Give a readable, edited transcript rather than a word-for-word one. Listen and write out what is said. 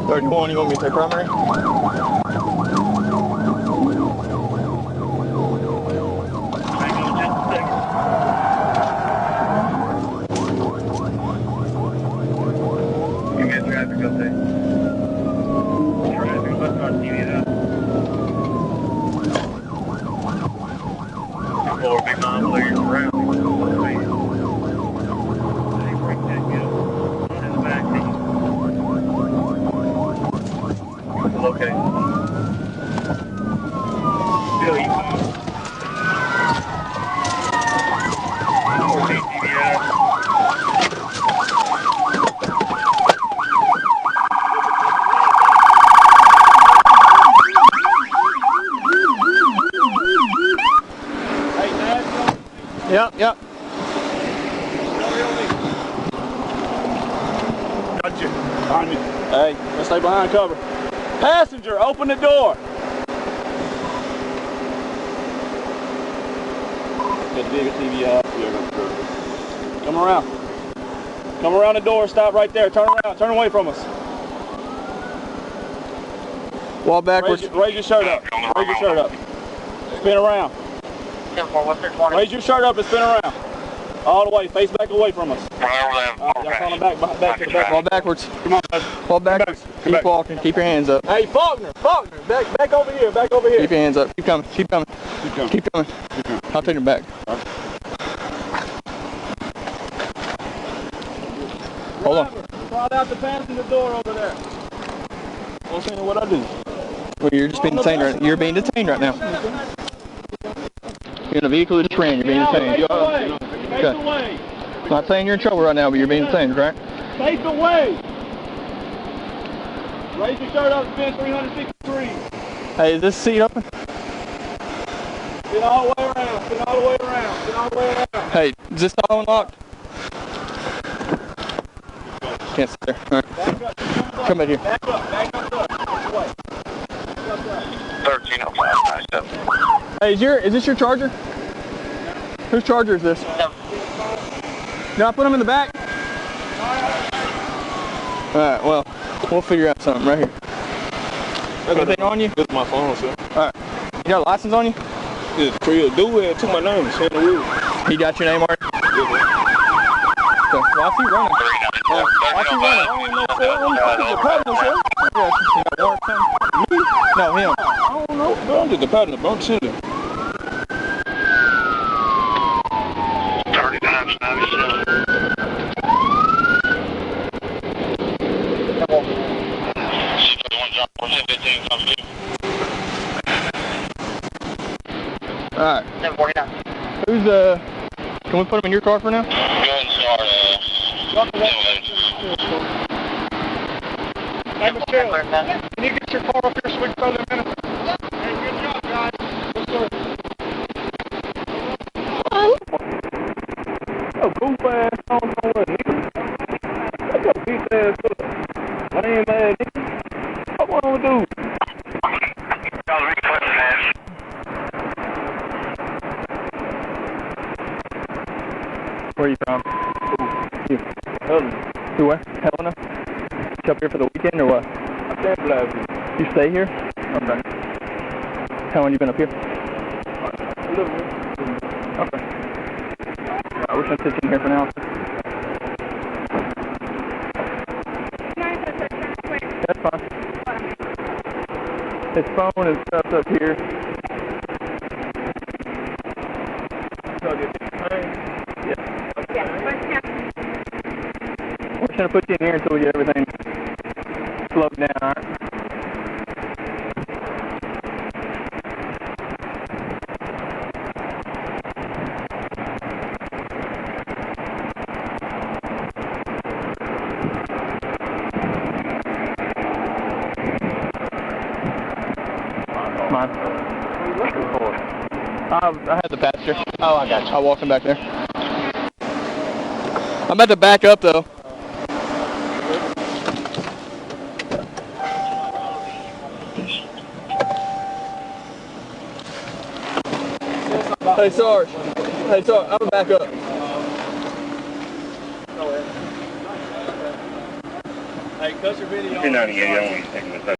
31, you want me to take primary? You get traffic update. Traffic, let's not see it up. 4 big mom, clear your surroundings. Okay. Bill, you move. 14 DVS. Yep. Gotcha. On you. Hey, let's stay behind cover. Passenger, open the door. Get the bigger TV off. Come around. Come around the door. Stop right there. Turn around. Turn away from us. Wall backwards. Raise your shirt up. Raise your shirt up. Spin around. Raise your shirt up and spin around. All the way. Face back away from us. Y'all falling back to the back. Wall backwards. Come on, guys. Wall backwards. Keep walking. Keep your hands up. Hey, Faulkner. Back over here. Back over here. Keep your hands up. Keep coming. Keep coming. Keep coming. I'll take him back. Hold on. Slide out the passenger door over there. Well, saying what I do. Well, you're just being detained right now. You're being detained right now. You're in a vehicle that just ran. You're being detained. Okay. I'm not saying you're in trouble right now, but you're being detained, right? Face away. Raise your shirt up, spin 363. Hey, is this seat open? Spin all the way around. Spin all the way around. Spin all the way around. Hey, is this all unlocked? Can't sit there. All right. Come back here. Back up. 1305. Hey, is this your charger? Whose charger is this? No. Did I put them in the back? Alright, well, we'll figure out something right here. Anything on you? This is my phone, sir. Alright. You got a license on you? This Creel Dude took my name, Santa Rue. He got your name already? Okay. Why is he running? Why is he running? I don't know, sir. I'm just a partner, sir. Yeah, you got warrant coming? Me? No, him. I don't know, bro. I'm just a partner, bro. I'm chilling. 3997. Alright. 749. Who's can we put him in your car for now? Go and start, Hey, Michelle, can you get your car up here so we can throw them in? Hey, good job, guys. Yes, sir. Oh, goof ass on nowhere, nigga. That's your bitch ass up. Lame ass nigga. What want to do? Where are you from? You. Helena. You where? Helena? You up here for the weekend or what? I can't believe it. You stay here? Okay. How long you been up here? A little bit. Okay. I wish I'd sit in here for now. That's fine. His phone and stuff's up here. Yeah. We're just gonna put you in here until we get everything slowed down, alright? Mine. I had the passenger. Oh, I got you. I'll walk him back there. I'm about to back up though. Hey Sarge. Hey Sarge, I'm gonna back up. Hey, cut your video. 1098, I want you to take my